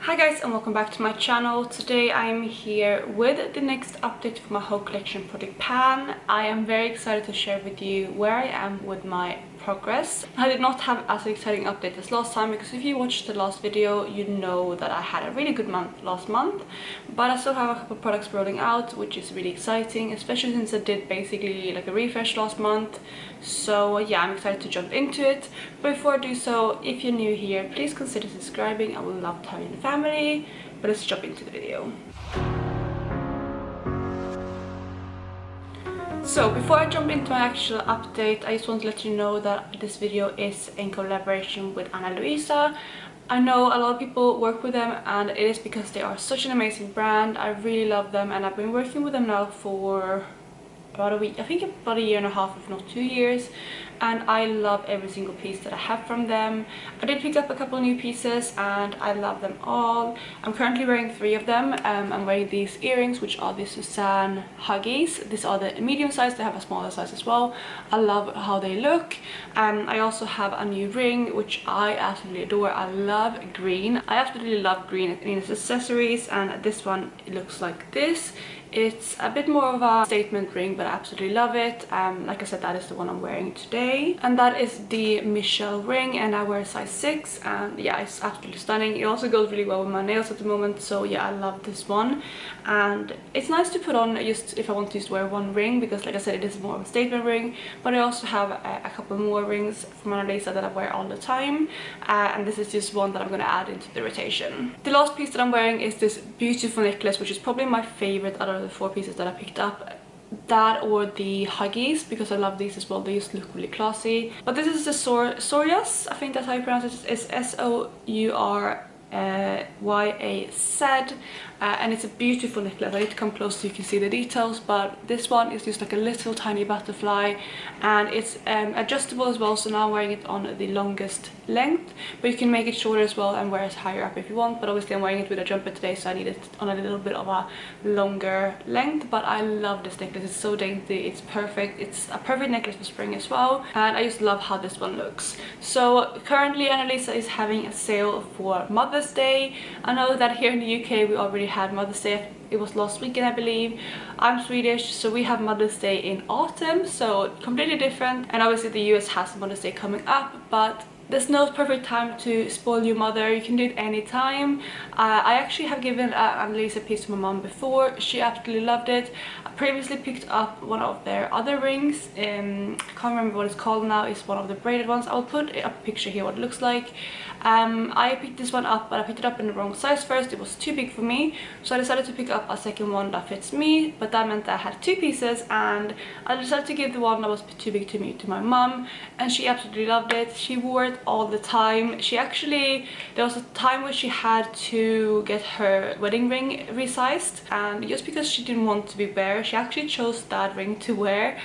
Hi guys, and welcome back to my channel. Today I'm here with the next update for my whole collection project pan. I am very excited to share with you where I am with my progress. I did not have as an exciting update as last time because if you watched the last video you know that I had a really good month last month, but I still have a couple of products rolling out, which is really exciting, especially since I did basically like a refresh last month. So yeah, I'm excited to jump into it. But before I do so, if you're new here, please consider subscribing. I would love to have you in the family. But let's jump into the video. So before I jump into my actual update, I just want to let you know that this video is in collaboration with Luisa. I know a lot of people work with them, and it is because they are such an amazing brand. I really love them, and I've been working with them now for about a week, I think about a year and a half, if not 2 years, and I love every single piece that I have from them. I did pick up a couple of new pieces and I love them all. I'm currently wearing 3 of them. I'm wearing these earrings, which are the Suzanne Huggies. These are the medium size, they have a smaller size as well. I love how they look. I also have a new ring, which I absolutely adore. I love green. I absolutely love green in its accessories, and this one, it looks like this. It's a bit more of a statement ring, but I absolutely love it. Like I said, that is the one I'm wearing today, and that is the Michelle ring, and I wear a size 6, and yeah, it's absolutely stunning. It also goes really well with my nails at the moment, so yeah, I love this one. And it's nice to put on just if I want to just wear one ring, because like I said, it is more of a statement ring. But I also have a couple more rings from Luisa that I wear all the time, and this is just one that I'm going to add into the rotation. The last piece that I'm wearing is this beautiful necklace, which is probably my favorite out of the 4 pieces that I picked up. That or the Huggies, because I love these as well. They just look really classy. But this is the Sourias, I think that's how you pronounce it. It's S-O-U-R-Y-A-Z, and it's a beautiful necklace. I need to come close so you can see the details, but this one is just like a little tiny butterfly, and it's adjustable as well, so now I'm wearing it on the longest length, but you can make it shorter as well and wear it higher up if you want. But obviously I'm wearing it with a jumper today, so I need it on a little bit of a longer length. But I love this necklace. It's so dainty, it's perfect. It's a perfect necklace for spring as well, and I just love how this one looks. So currently Luisa is having a sale for Mother's Day. I know that here in the UK we already had Mother's Day. It was last weekend, I believe. I'm Swedish, so we have Mother's Day in autumn, so completely different. And obviously the US has Mother's Day coming up, but there's no perfect time to spoil your mother. You can do it anytime. I actually have given Annalise a piece to my mom before. She absolutely loved it. I previously picked up one of their other rings. I can't remember what it's called now. It's one of the braided ones. I'll put a picture here what it looks like. I picked this one up, but I picked it up in the wrong size first. It was too big for me, so I decided to pick up a second one that fits me, but that meant that I had 2 pieces, and I decided to give the one that was too big to me to my mom, and she absolutely loved it. She wore it all the time. She actually, there was a time where she had to get her wedding ring resized, and just because she didn't want to be bare, she actually chose that ring to wear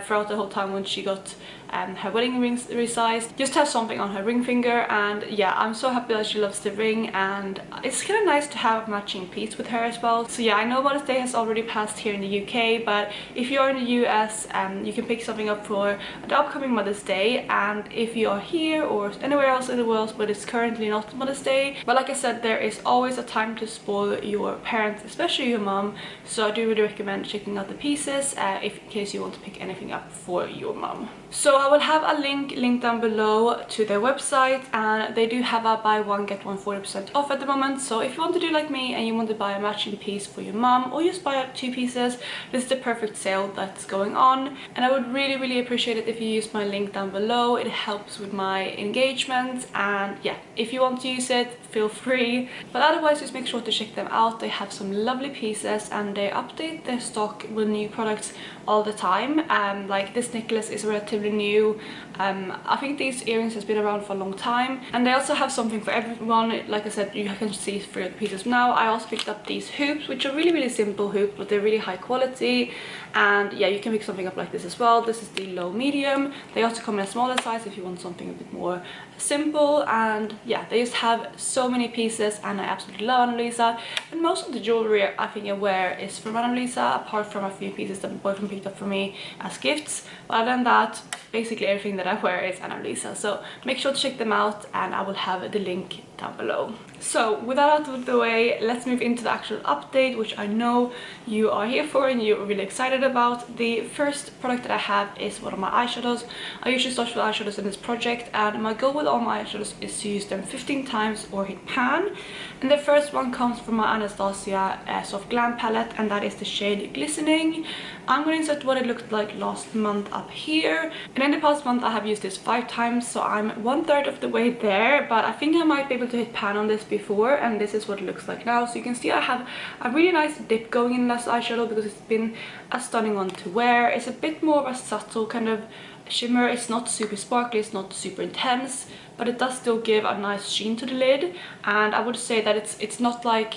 throughout the whole time when she got her wedding rings resized, just to have something on her ring finger. And yeah, I'm so happy that she loves the ring, and it's kind of nice to have a matching piece with her as well. So yeah, I know Mother's Day has already passed here in the UK, but if you're in the US, you can pick something up for the upcoming Mother's Day. And if you are here or anywhere else in the world but it's currently not Mother's Day, but like I said, there is always a time to spoil your parents, especially your mom. So I do really recommend checking out the pieces in case you want to pick anything up for your mom. So I will have a link down below to their website, and they do have a buy one get one 40% off at the moment. So if you want to do like me and you want to buy a matching piece for your mom, or just buy 2 pieces, this is the perfect sale that's going on. And I would really appreciate it if you use my link down below. It helps with my engagement, and yeah, if you want to use it, feel free. But otherwise, just make sure to check them out. They have some lovely pieces, and they update their stock with new products all the time. Like this necklace is relatively new. I think these earrings has been around for a long time, and they also have something for everyone. Like I said, you can see 3 of the pieces now. I also picked up these hoops, which are really simple hoops, but they're really high quality. And yeah, you can pick something up like this as well. This is the low medium. They also come in a smaller size if you want something a bit more simple. And yeah, they just have so many pieces, and I absolutely love Luisa. And most of the jewelry I think I wear is from Luisa, apart from a few pieces that my boyfriend picked up for me as gifts. But other than that, basically everything that I wear is Luisa. So make sure to check them out, and I will have the link down below. So with that out of the way, let's move into the actual update, which I know you are here for and you're really excited about. The first product that I have is one of my eyeshadows. I usually start with eyeshadows in this project, and my goal with all my eyeshadows is to use them 15 times or hit pan. And the first one comes from my Anastasia Soft Glam palette, and that is the shade Glistening. I'm going to insert what it looked like last month up here, and in the past month I have used this 5 times, so I'm 1/3 of the way there, but I think I might be able to hit pan on this before, and this is what it looks like now. So you can see I have a really nice dip going in this eyeshadow because it's been a stunning one to wear. It's a bit more of a subtle kind of shimmer. It's not super sparkly, it's not super intense, but it does still give a nice sheen to the lid, and I would say that it's not like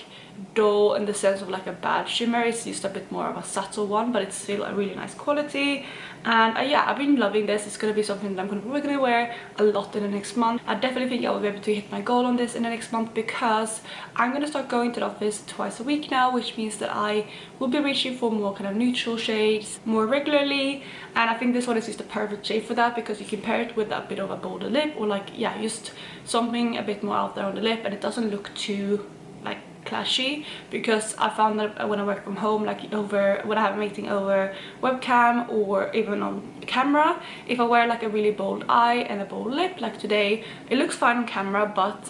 dull in the sense of like a bad shimmer. It's just a bit more of a subtle one, but it's still a really nice quality. And yeah, I've been loving this. It's going to be something that I'm probably going to wear a lot in the next month. I definitely think I will be able to hit my goal on this in the next month, because I'm going to start going to the office twice a week now, which means that I will be reaching for more kind of neutral shades more regularly. And I think this one is just the perfect shade for that, because you can pair it with a bit of a bolder lip, or like, yeah, just something a bit more out there on the lip, and it doesn't look too like clashy, because I found that when I work from home, like when I have a meeting over webcam or even on camera, if I wear like a really bold eye and a bold lip like today, it looks fine on camera, but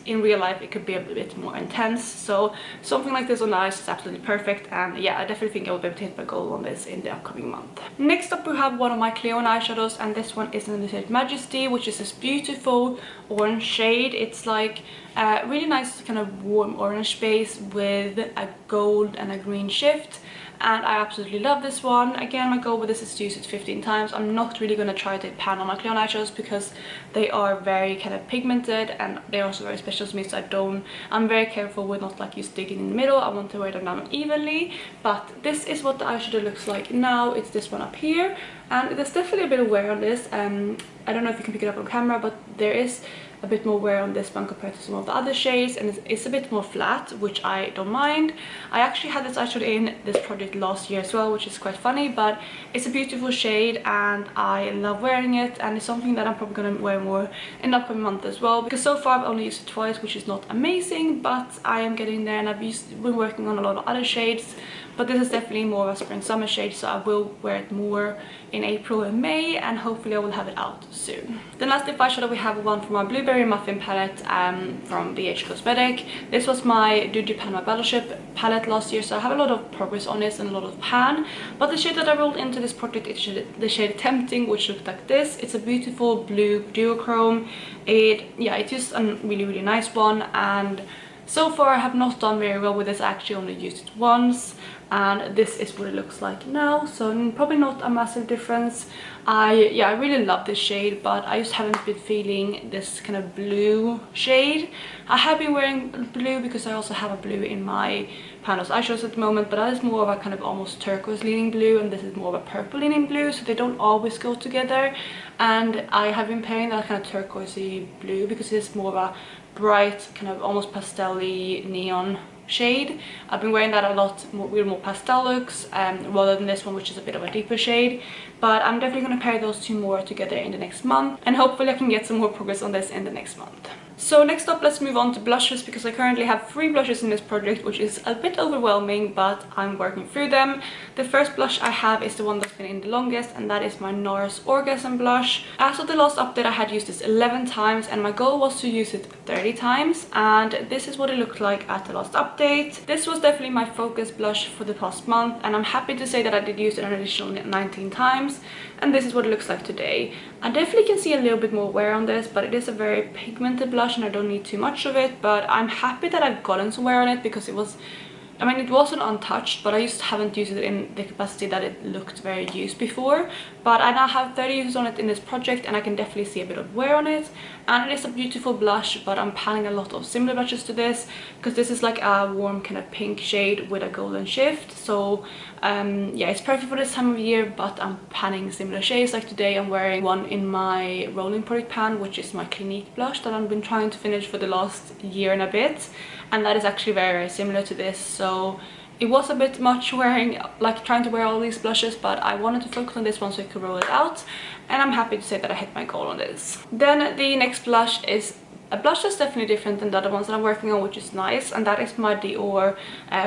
in real life it could be a bit more intense. So something like this on the eyes is absolutely perfect, and yeah, I definitely think I will be able to hit my goal on this in the upcoming month. Next up we have one of my Cleon eyeshadows, and this one is in the shade Majesty, which is this beautiful orange shade. It's like a really nice kind of warm orange base with a gold and a green shift, and I absolutely love this one. Again, my goal with this is to use it 15 times. I'm not really going to try to pan on my Cleon eyeshadows because they are very kind of pigmented, and they're also very special to me, so I'm very careful with not like just digging in the middle. I want to wear them down evenly. But this is what the eyeshadow looks like now. It's this one up here, and there's definitely a bit of wear on this. I don't know if you can pick it up on camera, but there is a bit more wear on this one compared to some of the other shades, and it's a bit more flat, which I don't mind. I actually had this eyeshadow in this project last year as well, which is quite funny, but it's a beautiful shade and I love wearing it, and it's something that I'm probably going to wear more in the upcoming month as well, because so far I've only used it twice, which is not amazing, but I am getting there, and I've been working on a lot of other shades. But this is definitely more of a spring summer shade, so I will wear it more in April and May, and hopefully I will have it out soon. Then lastly, eyeshadow, we have one from our Blueberry Muffin palette from BH Cosmetic. This was my Do Japan My Battleship palette last year, so I have a lot of progress on this and a lot of pan. But the shade that I rolled into this project is the shade Tempting, which looks like this. It's a beautiful blue duochrome. It's just a really nice one, and so far I have not done very well with this. I actually only used it once, and this is what it looks like now, so probably not a massive difference. I really love this shade, but I just haven't been feeling this kind of blue shade. I have been wearing blue because I also have a blue in my Panos eyeshadows at the moment, but that is more of a kind of almost turquoise leaning blue, and this is more of a purple leaning blue, so they don't always go together. And I have been pairing that kind of turquoisey blue because it's more of a bright kind of almost pastel-y neon shade. I've been wearing that a lot with more pastel looks rather than this one, which is a bit of a deeper shade. But I'm definitely going to pair those two more together in the next month, and hopefully I can get some more progress on this in the next month. So next up, let's move on to blushes, because I currently have 3 blushes in this project, which is a bit overwhelming, but I'm working through them. The first blush I have is the one that's been in the longest, and that is my NARS Orgasm blush. As of the last update, I had used this 11 times, and my goal was to use it 30 times, and this is what it looked like at the last update. This was definitely my focus blush for the past month, and I'm happy to say that I did use it an additional 19 times, and this is what it looks like today. I definitely can see a little bit more wear on this, but it is a very pigmented blush and I don't need too much of it. But I'm happy that I've gotten some wear on it, because it wasn't untouched, but I just haven't used it in the capacity that it looked very used before. But I now have 30 uses on it in this project, and I can definitely see a bit of wear on it. And it is a beautiful blush, but I'm panning a lot of similar blushes to this, because this is like a warm kind of pink shade with a golden shift. So yeah, it's perfect for this time of year, but I'm panning similar shades. Like today I'm wearing one in my rolling product pan, which is my Clinique blush that I've been trying to finish for the last year and a bit, and that is actually very similar to this. So it was a bit much trying to wear all these blushes, but I wanted to focus on this one so I could roll it out, and I'm happy to say that I hit my goal on this. Then the next blush is a blush that's definitely different than the other ones that I'm working on, which is nice, and that is my Dior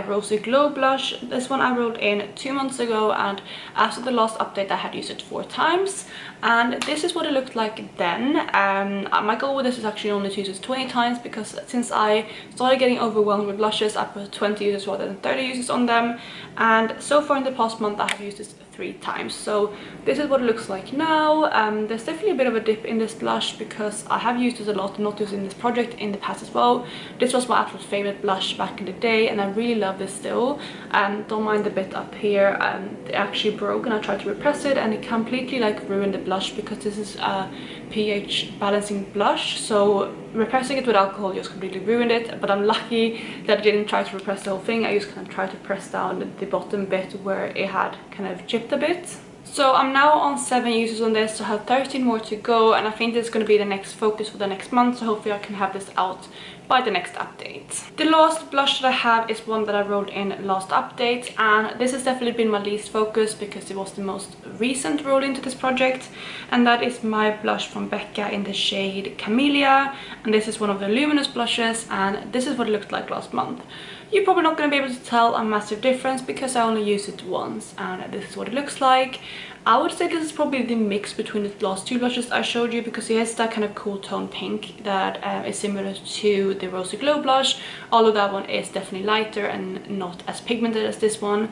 Rosy Glow blush. This one I rolled in 2 months ago, and after the last update I had used it 4 times, and this is what it looked like then. My goal with this is actually only to use it 20 times, because since I started getting overwhelmed with blushes, I put 20 uses rather than 30 uses on them, and so far in the past month I have used this 3 times. So this is what it looks like now. There's definitely a bit of a dip in this blush because I have used this a lot, not using this project in the past as well. This was my absolute favorite blush back in the day, and I really love this still. Don't mind the bit up here. It actually broke and I tried to repress it, and it completely like ruined the blush because this is a pH balancing blush, so repressing it with alcohol just completely ruined it. But I'm lucky that I didn't try to repress the whole thing. I just kind of tried to press down the bottom bit where it had kind of chipped a bit. So I'm now on 7 uses on this, so I have 13 more to go, and I think this is going to be the next focus for the next month, so hopefully I can have this out by the next update. The last blush that I have is one that I rolled in last update, and this has definitely been my least focus because it was the most recent roll into this project, and that is my blush from Becky in the shade Camellia, and this is one of the luminous blushes, and this is what it looked like last month. You're probably not going to be able to tell a massive difference because I only used it once, and this is what it looks like. I would say this is probably the mix between the last 2 blushes I showed you, because it has that kind of cool tone pink that is similar to the Rosy Glow blush, although that one is definitely lighter and not as pigmented as this one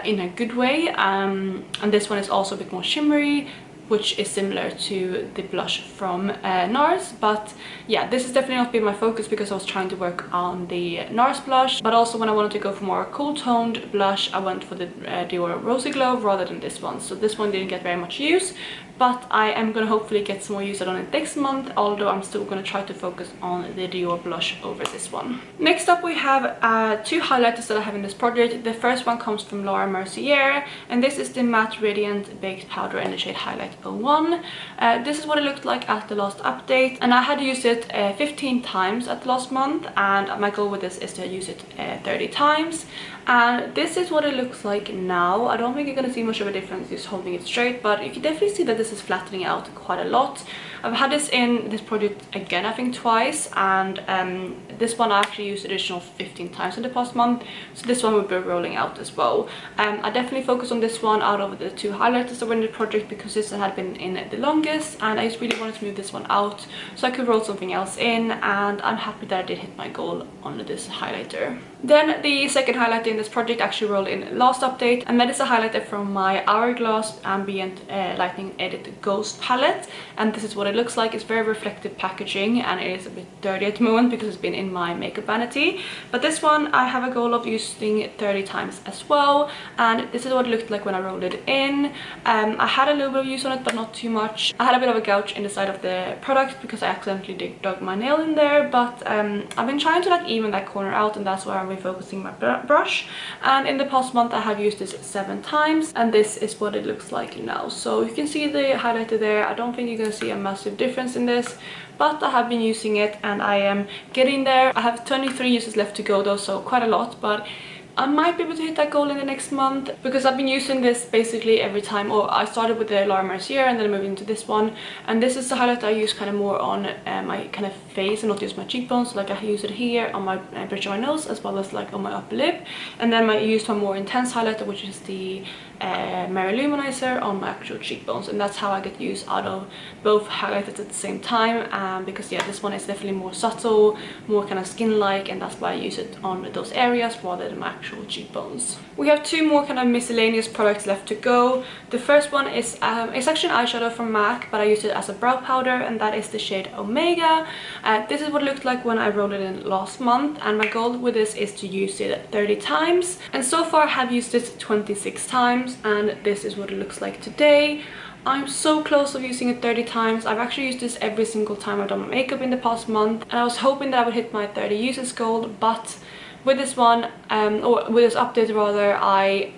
in a good way. And this one is also a bit more shimmery, which is similar to the blush from NARS. But yeah, this has definitely not been my focus because I was trying to work on the NARS blush, but also when I wanted to go for more cool toned blush, I went for the Dior Rosy Glow rather than this one. So this one didn't get very much use, but I am going to hopefully get some more use out on it next month, although I'm still going to try to focus on the Dior blush over this one. Next up we have 2 highlighters that I have in this project. The first one comes from Laura Mercier, and this is the Matte Radiant Baked Powder in the shade Highlight 01. This is what it looked like at the last update, and I had used it 15 times at the last month, and my goal with this is to use it 30 times. And this is what it looks like now. I don't think you're going to see much of a difference just holding it straight, but you can definitely see that this is flattening out quite a lot. I've had this in this project again, I think twice, and this one I actually used additional 15 times in the past month, so this one will be rolling out as well. I definitely focused on this one out of the 2 highlighters that were in the project because this had been in the longest, and I just really wanted to move this one out so I could roll something else in, and I'm happy that I did hit my goal on this highlighter. Then the second highlighter in this project actually rolled in last update, and that is a highlighter from my Hourglass Ambient Lightning Edit Ghost palette, and this is what it looks like. It's very reflective packaging, and it is a bit dirty at the moment because it's been in my makeup vanity, but this one I have a goal of using 30 times as well, and this is what it looked like when I rolled it in. I had a little bit of use on it, but not too much. I had a bit of a gouge in the side of the product because I accidentally dug my nail in there, but I've been trying to like even that corner out, and that's where I'm refocusing my brush. And in the past month I have used this 7 times, and this is what it looks like now. So you can see the highlighter there. I don't think you're gonna see a massive difference in this, but I have been using it and I am getting there. I have 23 uses left to go though, so quite a lot, but I might be able to hit that goal in the next month because I've been using this basically every time. Or I started with the Laura Mercier and then I moved into this one, and this is the highlight I use kind of more on my kind of face and not just my cheekbones. Like I use it here on my bridge of my nose as well as like on my upper lip, and then I used my more intense highlighter, which is the Mary Luminizer on my actual cheekbones, and that's how I get use out of both highlighters at the same time, because yeah, this one is definitely more subtle, more kind of skin-like, and that's why I use it on those areas rather than my actual cheekbones. We have 2 more kind of miscellaneous products left to go. The first one is it's actually an eyeshadow from MAC, but I used it as a brow powder, and that is the shade Omega. This is what it looked like when I rolled it in last month, and my goal with this is to use it 30 times, and so far I have used it 26 times, and this is what it looks like today. I'm so close of using it 30 times. I've actually used this every single time I've done my makeup in the past month, and I was hoping that I would hit my 30 uses goal, but with this one, or with this update rather, I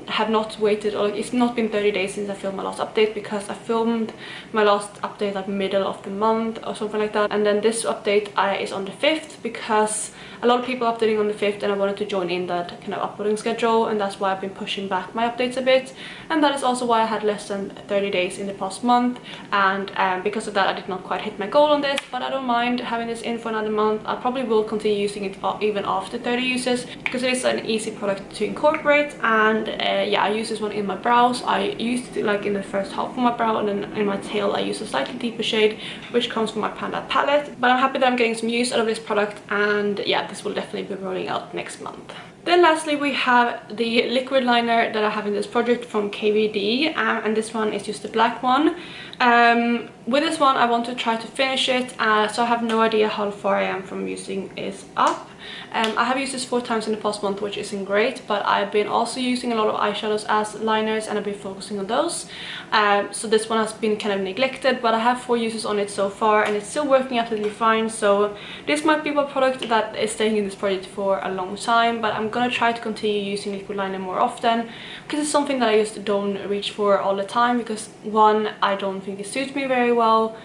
have not waited, or it's not been 30 days since I filmed my last update, because I filmed my last update like middle of the month or something like that, and then this update is on the 5th because a lot of people updating on the 5th, and I wanted to join in that kind of uploading schedule, and that's why I've been pushing back my updates a bit. And that is also why I had less than 30 days in the past month, and because of that I did not quite hit my goal on this, but I don't mind having this in for another month. I probably will continue using it even after 30 uses, because it is an easy product to incorporate. And yeah, I use this one in my brows. I used it like in the first half of my brow, and then in my tail I use a slightly deeper shade, which comes from my Panda palette. But I'm happy that I'm getting some use out of this product, and yeah, this will definitely be rolling out next month. Then lastly we have the liquid liner that I have in this project from KVD, and this one is just the black one. With this one I want to try to finish it, so I have no idea how far I am from using it up. I have used this 4 times in the past month, which isn't great, but I've been also using a lot of eyeshadows as liners, and I've been focusing on those. So this one has been kind of neglected, but I have 4 uses on it so far, and it's still working absolutely fine. So this might be one product that is staying in this project for a long time, but I'm gonna try to continue using liquid liner more often, because it's something that I just don't reach for all the time, because 1, I don't think it suits me very well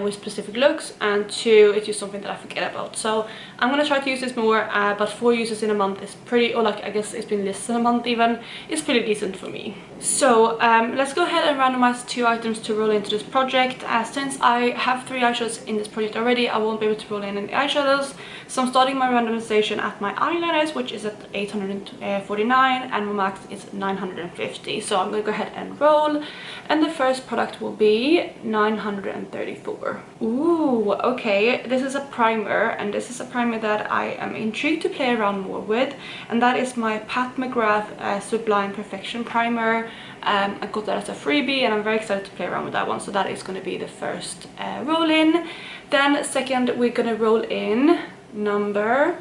with specific looks, and 2, it's just something that I forget about. So I'm gonna try to use this more, but 4 uses in a month is pretty, or like I guess it's been less than a month even, it's pretty decent for me. So let's go ahead and randomize 2 items to roll into this project. Since I have 3 eyeshadows in this project already, I won't be able to roll in any eyeshadows. So I'm starting my randomization at my eyeliners, which is at 849, and my max is 950. So I'm gonna go ahead and roll, and the first product will be 934. Ooh, okay, this is a primer, and this is a primer that I am intrigued to play around more with, and that is my Pat McGrath Sublime Perfection Primer. I got that as a freebie, and I'm very excited to play around with that one. So that is going to be the first roll in. Then second, we're going to roll in number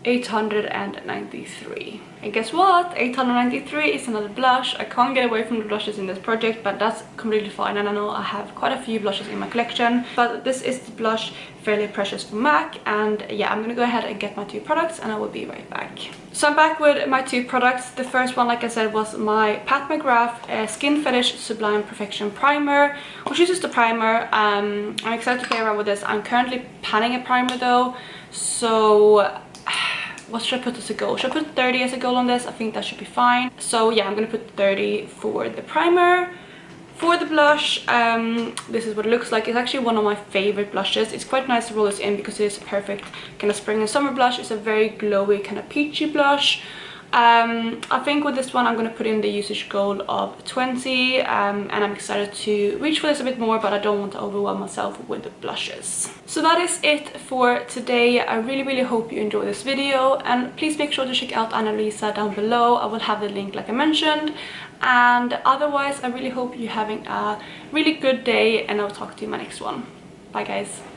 893. And guess what? 893 is another blush. I can't get away from the blushes in this project, but that's completely fine. And I know I have quite a few blushes in my collection, but this is the blush Fairly Precious from MAC. And yeah, I'm gonna go ahead and get my 2 products, and I will be right back. So I'm back with my 2 products. The first one, like I said, was my Pat McGrath Skin Fetish Sublime Perfection Primer, which is just a primer. I'm excited to play around with this. I'm currently panning a primer though, so what should I put as a goal? Should I put 30 as a goal on this? I think that should be fine. So yeah, I'm gonna put 30 for the primer. For the blush, this is what it looks like. It's actually one of my favorite blushes. It's quite nice to roll this in because it is a perfect kind of spring and summer blush. It's a very glowy kind of peachy blush. I think with this one I'm going to put in the usage goal of 20, and I'm excited to reach for this a bit more, but I don't want to overwhelm myself with the blushes. So that is it for today. I really hope you enjoyed this video, and please make sure to check out Luisa down below. I will have the link like I mentioned, and otherwise I really hope you're having a really good day, and I'll talk to you in my next one. Bye guys.